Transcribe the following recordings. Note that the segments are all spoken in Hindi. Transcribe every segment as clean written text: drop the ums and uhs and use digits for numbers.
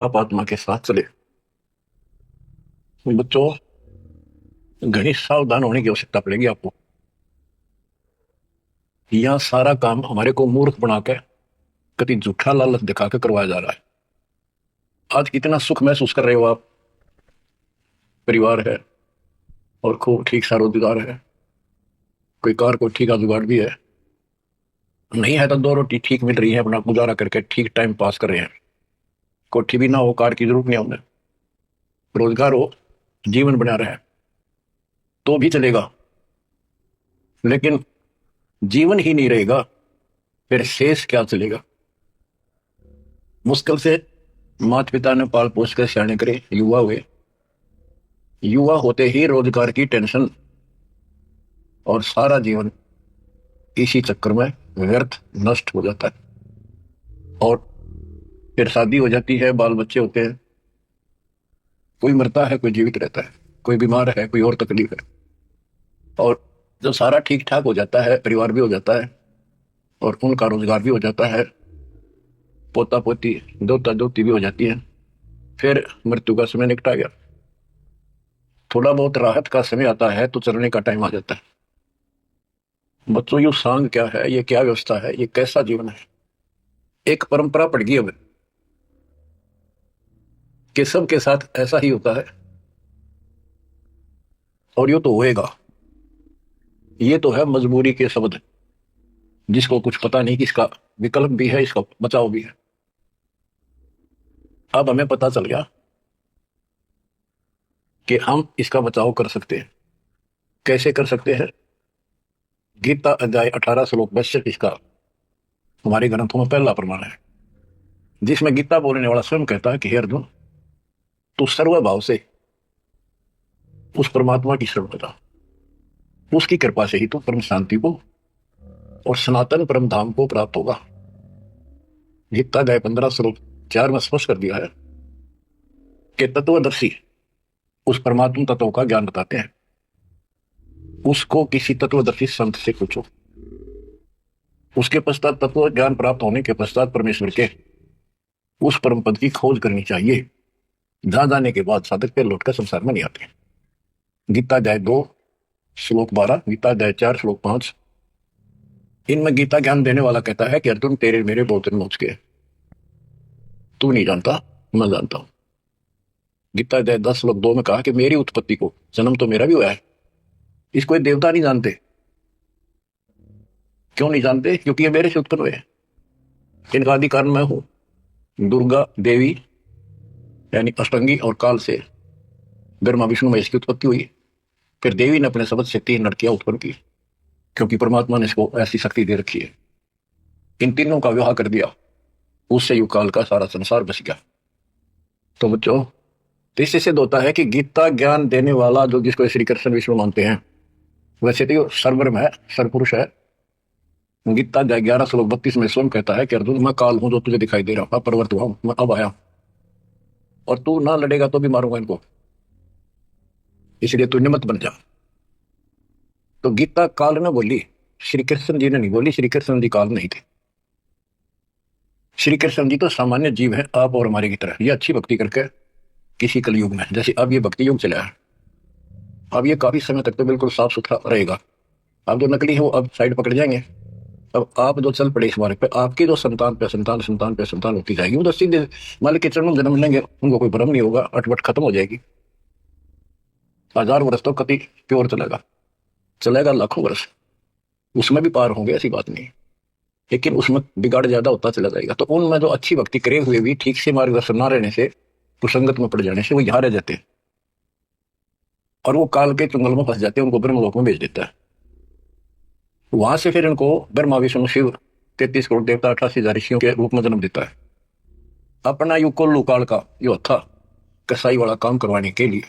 आप आत्मा के साथ चले। बच्चों, घनी सावधान होने की आवश्यकता पड़ेगी आपको। यहाँ सारा काम हमारे को मूर्ख बना के कति झूठा लालच दिखा के करवाया जा रहा है। आज कितना सुख महसूस कर रहे हो आप, परिवार है और खूब ठीक सा रोजगार है, कोई कार को ठीक जुगाड़ भी है, नहीं है तो दो रोटी ठीक मिल रही है, अपना गुजारा करके ठीक टाइम पास कर रहे हैं। कोठी भी ना हो, कार की जरूरत नहीं है उन्हें, रोजगार हो, जीवन बना रहे तो भी चलेगा। लेकिन जीवन ही नहीं रहेगा, फिर शेष क्या चलेगा। मुश्किल से माता पिता ने पाल पोस कर सियाने करे, युवा हुए, युवा होते ही रोजगार की टेंशन और सारा जीवन इसी चक्कर में व्यर्थ नष्ट हो जाता है। और फिर शादी हो जाती है, बाल बच्चे होते हैं, कोई मरता है, कोई जीवित रहता है, कोई बीमार है, कोई और तकलीफ है। और जब सारा ठीक ठाक हो जाता है, परिवार भी हो जाता है और उनका रोजगार भी हो जाता है, पोता पोती दोता दोती भी हो जाती है, फिर मृत्यु का समय निकटा गया। थोड़ा बहुत राहत का समय आता है तो चलने का टाइम आ जाता है। बच्चों, ये सांग क्या है, ये क्या व्यवस्था है, ये कैसा जीवन है। एक परंपरा पड़ गई अब कि सबके साथ ऐसा ही होता है और ये तो होएगा। ये तो है मजबूरी के शब्द, जिसको कुछ पता नहीं कि इसका विकल्प भी है, इसका बचाव भी है। अब हमें पता चल गया कि हम इसका बचाव कर सकते हैं। कैसे कर सकते हैं? गीता अध्याय 18 श्लोक 62 इसका हमारे ग्रंथों में पहला प्रमाण है, जिसमें गीता बोलने वाला स्वयं कहता है कि हे अर्जुन, तू सर्वभाव से उस परमात्मा की शरण बता, उसकी कृपा से ही तू परम शांति को और सनातन परम धाम को प्राप्त होगा। गीता अध्याय 15 श्लोक 4 में स्पष्ट कर दिया है कि तत्वदर्शी उस परमात्मा तत्व का ज्ञान बताते हैं। उसको किसी तत्वदर्शी संत से पूछो। उसके पश्चात तत्व ज्ञान प्राप्त होने के पश्चात परमेश्वर के उस परम पद की खोज करनी चाहिए, जहां जाने के बाद साधक पे लौटकर संसार में नहीं आते। गीता अध्याय 2 श्लोक 12, गीता अध्याय 4 श्लोक 5, इनमें गीता ज्ञान देने वाला कहता है कि अर्जुन, तेरे मेरे बहुत दिन पहुंच गए, तू नहीं जानता, मैं जानता हूं। गीता अध्याय 10 श्लोक 2 में कहा कि मेरी उत्पत्ति को, जन्म तो मेरा भी हुआ है, इसको ये देवता नहीं जानते। क्यों नहीं जानते? क्योंकि ये मेरे से उत्पन्न हुए हैं, इनका आदि कारण मैं हूं। दुर्गा देवी यानी अष्टंगी और काल से ब्रह्मा विष्णु महेश की उत्पत्ति हुई। फिर देवी ने अपने शब्द से 3 लड़कियां उत्पन्न की, क्योंकि परमात्मा ने इसको ऐसी शक्ति दे रखी है। इन तीनों का विवाह कर दिया, उससे युग काल का सारा संसार बच गया। तो बच्चों, तो इससे सिद्ध होता है कि गीता ज्ञान देने वाला जो, जिसको श्री कृष्ण विष्णु मानते हैं, वैसे तो सर्वब्रह्म है, सर्वपुरुष है। गीता 11 श्लोक 32 में स्वयं कहता है कि अर्जुन, मैं काल हूं जो तुझे दिखाई दे रहा हूं, अपरिवर्त हुआ हूं, मैं अब आया, और तू ना लड़ेगा तो भी मारूंगा इनको, इसलिए तू निमित्त बन जा। तो गीता काल ने बोली, श्री कृष्ण जी ने नहीं बोली। श्री कृष्ण जी काल नहीं थे। श्री कृष्ण जी तो सामान्य जीव है, आप और हमारे की तरह। ये अच्छी भक्ति करके किसी कलयुग में, जैसे अब ये भक्ति युग चला है, अब ये काफी समय तक तो बिल्कुल साफ सुथरा रहेगा। अब जो नकली है वो अब साइड पकड़ जाएंगे। अब आप जो चल पड़े इस मार्ग पे, आपकी जो संतान पे संतान संतान पे संतान होती जाएगी, वो तो सीधे मालिक के चरणों में जन्म लेंगे, उनको कोई भ्रम नहीं होगा, अटवट खत्म हो जाएगी। 1000 वर्ष तो कति प्योर चलेगा, चलेगा लाखों वर्ष, उसमें भी पार होंगे, ऐसी बात नहीं। लेकिन उसमें बिगाड़ ज्यादा होता चला जाएगा। तो उनमें जो अच्छी भक्ति करे हुए भी ठीक से मार्गदर्शन ना रहने से, कुसंगत में पड़ जाने से वो यहाँ रह जाते हैं और वो काल के चुंगल में फंस जाते हैं, उनको ब्रह्मलोक में भेज देता है। वहां से फिर इनको ब्रह्मा विष्णु शिव 33 करोड़ देवता 88,000 ऋषियों के रूप में जन्म देता है, अपना युग कोल्लू काल का यो था कसाई वाला काम करवाने के लिए।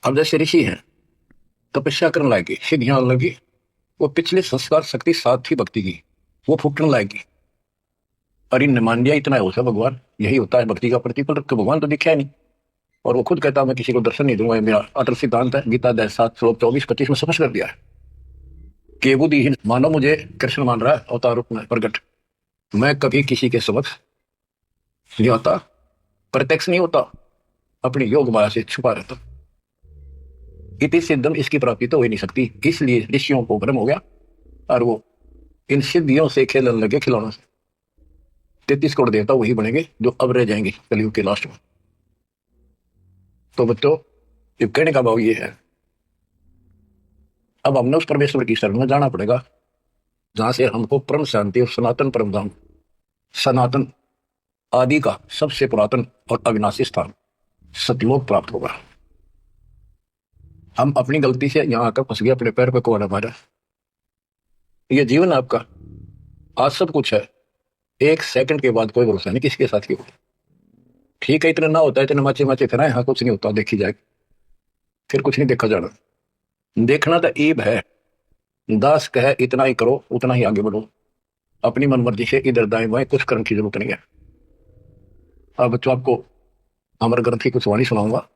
अब जैसे ऋषि हैं, तपस्या करने लगे, सिद्धियां लगी, वो पिछले संस्कार शक्ति साथ ही भक्ति की वो फूटने लगी। और इन मान लिया इतना है भगवान, यही होता है भक्ति का प्रतिफल। तो भगवान तो दिखा नहीं, और वो खुद कहता मैं किसी को दर्शन नहीं दूंगा, मेरा अटल सिद्धांत है। गीता अध्याय 7 श्लोक 24-25 में स्पष्ट कर दिया है कि बुद्धिहीन मानो मुझे कृष्ण मान रहा है अवतार रूप में प्रकट, मैं कभी किसी के समक्ष नहीं आता, प्रत्यक्ष नहीं होता, अपनी योग माया से छुपा रहता। इति सिद्धम, इसकी प्राप्ति तो हो ही नहीं सकती। इसलिए ऋषियों को भ्रम हो गया और वो इन सिद्धियों से खेलने लगे, खिलौनों से। 33 करोड़ देवता वही बनेंगे जो अब रह जाएंगे कलयुग के लास्ट में। तो बच्चों, ये कहने का भाव ये है, अब हमने उस परमेश्वर की शरण में जाना पड़ेगा जहां से हमको परम शांति और सनातन परम धाम, सनातन आदि का सबसे पुरातन और अविनाशी स्थान सतलोक प्राप्त होगा। हम अपनी गलती से यहां आकर फंस गए, अपने पैर पे कौन हमारा। ये जीवन आपका, आज सब कुछ है, 1 सेकंड के बाद कोई भरोसा नहीं किसके साथ क्यों। ठीक है, इतना ना होता है, इतना माचे माचे फिर यहाँ कुछ नहीं होता, देखी जाए फिर कुछ नहीं देखा जाना। देखना तो ईब है, दास कहे इतना ही करो, उतना ही आगे बढ़ो, अपनी मन मर्जी से इधर दाएं बाएं कुछ करने की जरूरत नहीं है। अब बच्चों, आपको अमर ग्रंथ की कुछ वाणी सुनाऊंगा।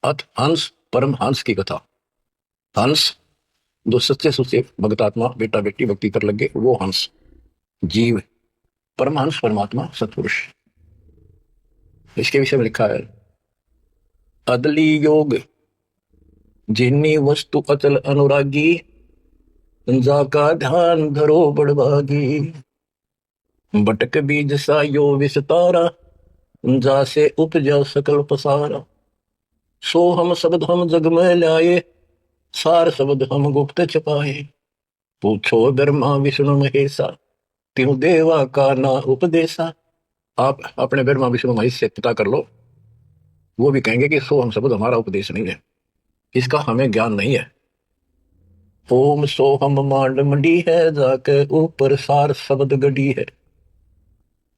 अथ हंस परम हंस की कथा। हंस जो सच्चे सुच्चे भक्तात्मा बेटा बेटी भक्ति कर लगे, वो हंस जीव, परमहंस परमात्मा सतपुरुष। इसके विषय में लिखा है, अदली योग जिन्नी वस्तु अचल अनुरागी, जाका ध्यान धरो बड़भागी। बटक बीज सा यो विस्तारा, जा से उपजा सकल पसारा। सो हम शब्द हम जग में लाए, सार शब्द हम गुप्त छपाए। पूछो ब्रह्मा विष्णु महेशा, त्यों देवा का ना उपदेशा। आप अपने ब्रह्मा विष्णु महेश से पता कर लो, वो भी कहेंगे कि सो हम शब्द हमारा उपदेश नहीं है, इसका हमें ज्ञान नहीं है। ओम सोहम मांड मंडी है, जाके ऊपर सार शब्द गड़ी है।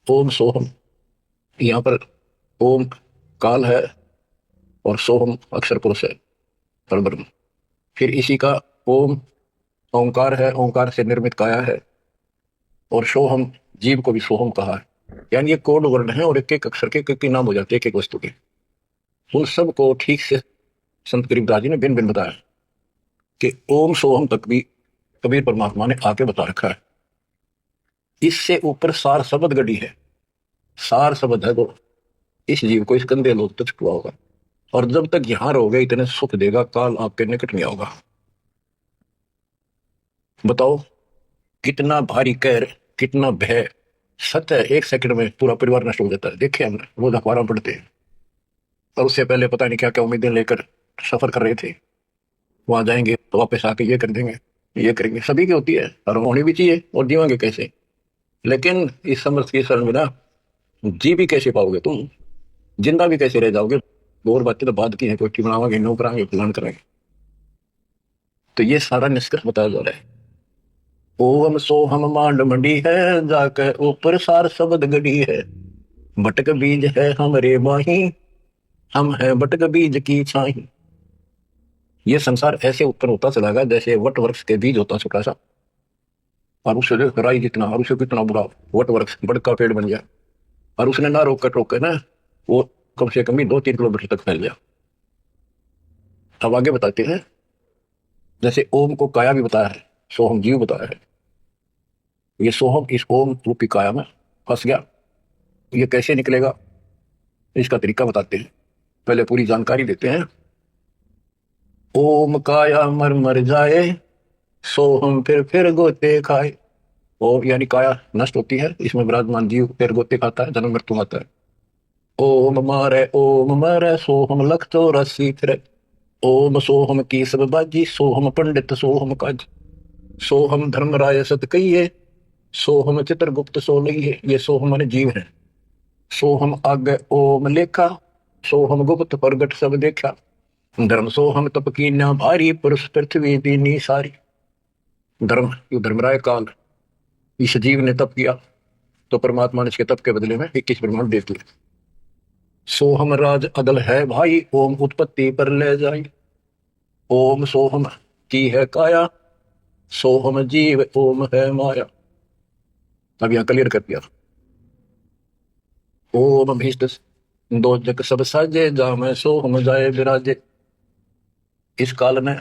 ओम सोहम, यहाँ पर ओम काल है और सोहम अक्षर पुरुष है, परब्रह्म। फिर इसी का ओम ओंकार है, ओंकार से निर्मित काया है, और सोहम जीव को भी सोहम कहा है। यानी ये कोड वर्ण है और एक एक अक्षर के एक नाम हो जाते हैं, एक एक वस्तु के। उन सबको ठीक से संत गरीबदास जी ने भिन्न भिन्न बताया कि ओम सोहम तक भी कबीर परमात्मा ने आके बता रखा है। इससे ऊपर सार शब्द गढ़ी है, सार शब्द है वो इस जीव को इस कंधे लोग तक छुआ होगा, और जब तक यहां रहोगे इतने सुख देगा, काल आपके निकट नहीं आओगा। बताओ कितना भारी कहर, कितना भय। सत्य है, 1 सेकंड में पूरा परिवार नष्ट हो जाता है। देखे हमने, रोज अखबार में पढ़ते हैं। और उससे पहले पता नहीं क्या क्या उम्मीदें लेकर सफर कर रहे थे, वहां जाएंगे तो वापस आके ये कर देंगे, ये करेंगे। सभी की होती है और होनी भी चाहिए, और जीवांगे कैसे। लेकिन इस समर्थ की शरण में ना जी भी कैसे पाओगे तुम, जिंदा भी कैसे रह जाओगे। और बातें तो बाद की है, कोई बनावाएंगे, नो कराएंगे, प्लान करेंगे। तो ये सारा निष्कर्ष बताया जा रहा है। ओम सोहम मांड मंडी है, जाकर ऊपर सार शब्द गढ़ी है। बटक बीज है हमरे माही, हम है बटक बीज की छाही। ये संसार ऐसे उत्पन्न होता चला गया जैसे वट वृक्ष के बीज होता छोटा सा, और उससे राई जितना, और उसे कितना बुरा वट वृक्ष बड़का पेड़ बन गया, और उसने ना रोक कर टोक कर ना वो कम से कम 2-3 किलोमीटर तक फैल गया। अब आगे बताते हैं, जैसे ओम को काया भी बताया है, सोहम जीव बताया है। ये सोहम इस ओम रूपी काया में फंस गया, ये कैसे निकलेगा, इसका तरीका बताते हैं। पहले पूरी जानकारी देते हैं। ओम काया मर मर जाए, सोहम फिर गोते खाए। ओम यानी काया नष्ट होती है, इसमें विराजमान जीव फिर गोते खाता है, जन्म मृत्यु आता है। ओम मारे सोहम लख 84 फिरे। ओम सोहम की सब बाजी, सोहम पंडित सोहम काज। सोहम धर्मराय सत कहिए, सोहम चित्रगुप्त सो लइए। ये सोहम माने जीव है। सोहम आगे ओम लेखा, सोहम गुप्त प्रगट सब देखा। धर्म सोहम तप की न भारी, पुरुष पृथ्वी दीनी सारी। धर्म यो धर्मराय काल, इस जीव ने तप किया तो परमात्मा ने इसके तप के बदले में 21 ब्रह्मांड दे दिए। सोहम राज अदल है भाई, ओम उत्पत्ति पर ले जाई। ओम सोहम की है काया, सोहम जीव ओम है माया। अब यहां क्लियर कर दिया। ओम भीष्ट दो जग सब साजे, जा में सोहम जाए विराजे। इस काल ने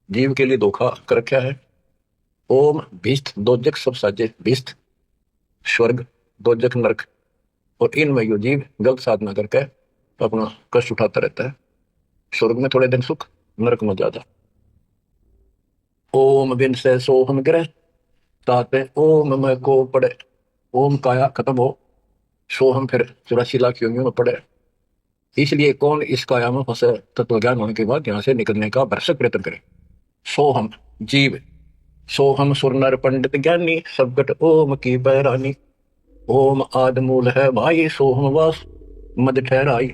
जीव के लिए धोखा कर रखा है। ओम भीष्ट दो जग सब साजे, भीष्ट स्वर्ग, दो जग नरक, और इनमें यो जीव गलत साधना करके तो अपना कष्ट उठाता रहता है। स्वर्ग में थोड़े दिन सुख, नरक में ज्यादा। ओम बिन से सोहम ग्रह ताते ओम में को पड़े। ओम काया खत्म हो, सोहम फिर 84 लाख योनियों में पड़े। इसलिए कौन इस काया में फंसे तत्व ज्ञान होने के बाद यहाँ से निकलने का भरसक प्रयत्न करे। सोहम जीव, सोहम सुर नर पंडित ज्ञानी, सबकट ओम की बैरानी। ओम आद मूल है भाई, सोहम वास मद ठहराई।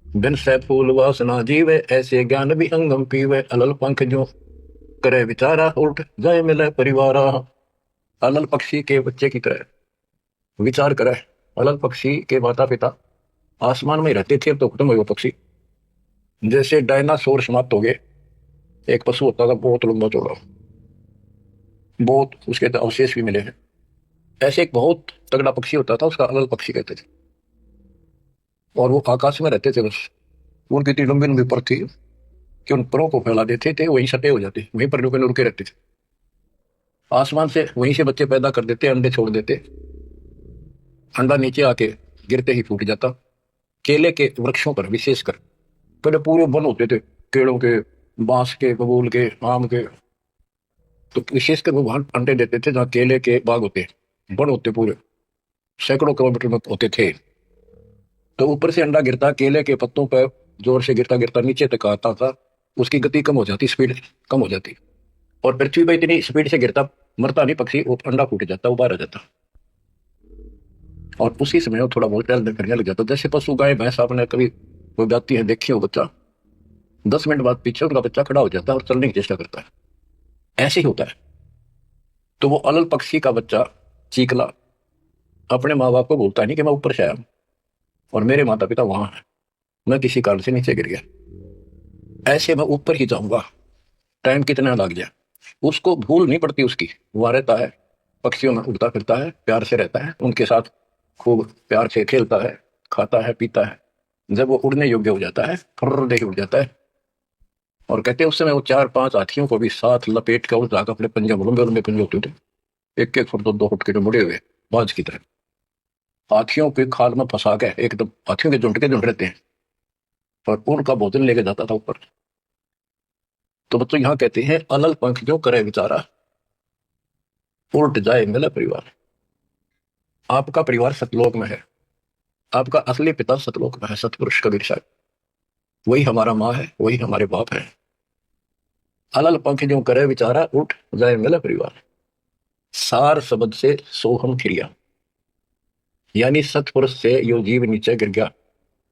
बिन से फूल वासना जीवे, ऐसे ज्ञान भी अंगम पीवे। अलल पंख जो करे विचारा, उल्ट जाए मिले परिवारा। अलल पक्षी के बच्चे की तरह विचार करे। अलल पक्षी के माता पिता आसमान में ही रहते थे, अब तो खत्म हुए वो पक्षी। जैसे डायनासोर समाप्त हो गए। एक पशु होता था बहुत लंबा चौड़ा, बहुत उसके तो अवशेष भी मिले हैं। ऐसे एक बहुत तगड़ा पक्षी होता था, उसका अलल पक्षी कहते थे। और वो आकाश में रहते थे बस। उनकी इतनी लंबी लंबी पर थी कि उन परों को फैला देते थे, वहीं सटे हो जाते, वहीं पर रुके रहते थे। आसमान से वहीं से बच्चे पैदा कर देते, अंडे छोड़ देते। अंडा नीचे आके गिरते ही फूट जाता। केले के वृक्षों पर विशेषकर पहले पूरे वन होते थे, केलों के, बांस के, बबूल के, आम के। तो विशेषकर वो वहां अंडे देते थे जहाँ केले के बाग होते, वन होते पूरे, सैकड़ों किलोमीटर में होते थे। तो ऊपर से अंडा गिरता, केले के पत्तों पर जोर से गिरता गिरता नीचे तक आता था। उसकी गति कम हो जाती, स्पीड कम हो जाती, और पृथ्वी पर इतनी स्पीड से गिरता, मरता नहीं पक्षी, वो अंडा फूट जाता, वो बाहर आ जाता। और उसी समय वो थोड़ा बहुत टहलने फिरने लग जाता। जैसे पशु गाय भैंस आपने कभी वो जाती है देखी हो, बच्चा 10 मिनट बाद पीछे उनका बच्चा खड़ा हो जाता है और चलने की चेष्टा करता है। ऐसे ही होता है। तो वो अलल पक्षी का बच्चा चीकला अपने माँ बाप को बोलता नहीं कि मैं ऊपर से आया हूं और मेरे माता पिता वहां हैं, मैं किसी कारण से नीचे गिर गया, ऐसे मैं ऊपर ही जाऊंगा, टाइम कितना लग जाए। उसको भूल नहीं पड़ती उसकी, वहां रहता है, पक्षियों में उड़ता फिरता है, प्यार से रहता है उनके साथ, खूब प्यार से खेलता है, खाता है, पीता है। जब वो उड़ने योग्य हो जाता है, फर्र दे के उड़ जाता है। और कहते हैं उस समय वो 4-5 हाथियों को भी साथ लपेट कर उस जाकर अपने पंजे में, लंबे लंबे पंजे होते थे, 1-1 फुट 2-2 फुट के जो मुड़े हुए बाज की तरह, हाथियों के खाल में फंसा के एकदम, हाथियों के झुंड रहते हैं, और उनका भोजन लेके जाता था ऊपर। तो बच्चों यहाँ कहते हैं अलल पंख जो करे विचारा, उल्ट जाए मिला परिवार। आपका परिवार सतलोक में है, आपका असली पिता सतलोक में है, सतपुरुष कबीर साहब, वही हमारा माँ है, वही हमारे बाप है। अलल पंख जो करे विचारा, उठ जाए मिला परिवार। सार शब्द से सोहम क्रिया, यानी सतपुरुष से यो जीव नीचे गिर गया,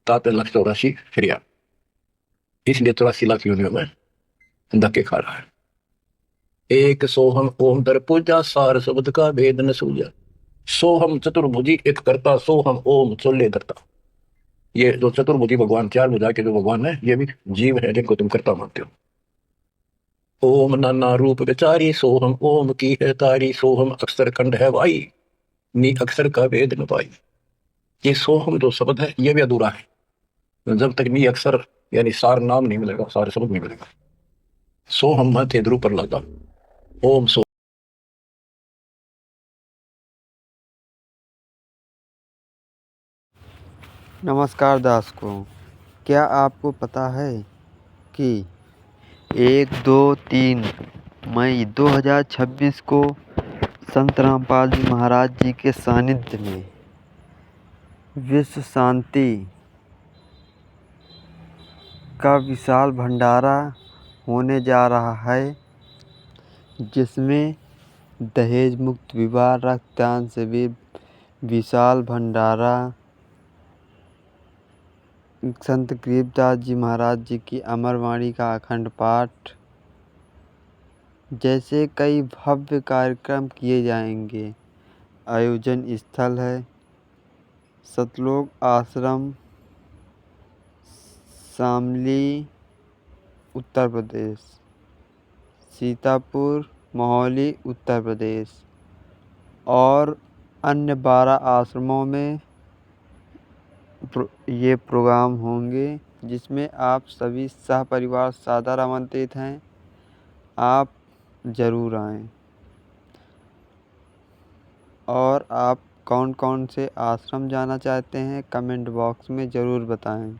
7,84,00,000 क्रिया, इसलिए 84 लाख योनियों में धक्के खा रहा है। एक सोहम ओम दर पूजा, सार शब्द का भेद न सूझा। सोहम चतुर्भुजी एक करता, सोहम ओम चोले करता। ये जो चतुर्भुजी भगवान, 4 भुजा के जो भगवान है, ये भी जीव है जिनको तुम करता मानते हो। ओम नाना रूप विचारी, सोहम ओम की है तारी। सोहम अक्षर खंड है भाई, नी अक्षर का भेद न पाई। ये सोहम जो शब्द है ये भी अधूरा है, जब तक नी अक्षर यानी सार नाम नहीं मिलेगा, सारे शब्द नहीं मिलेगा। सोहम मत ध्रुव पर लगा। ओम सो नमस्कार दर्शकों, क्या आपको पता है कि 1, 2, 3 मई 2026 को संत रामपाल जी महाराज जी के सानिध्य में विश्व शांति का विशाल भंडारा होने जा रहा है, जिसमें दहेज मुक्त विवाह, रक्तदान शिविर, विशाल भंडारा, संत गरीबदास जी महाराज जी की अमरवाणी का अखंड पाठ जैसे कई भव्य कार्यक्रम किए जाएंगे। आयोजन स्थल है सतलोक आश्रम, शामली, उत्तर प्रदेश, सीतापुर, मोहाली, उत्तर प्रदेश, और अन्य 12 आश्रमों में ये प्रोग्राम होंगे, जिसमें आप सभी सहपरिवार सादर आमंत्रित हैं। आप ज़रूर आएं और आप कौन कौन से आश्रम जाना चाहते हैं कमेंट बॉक्स में ज़रूर बताएं।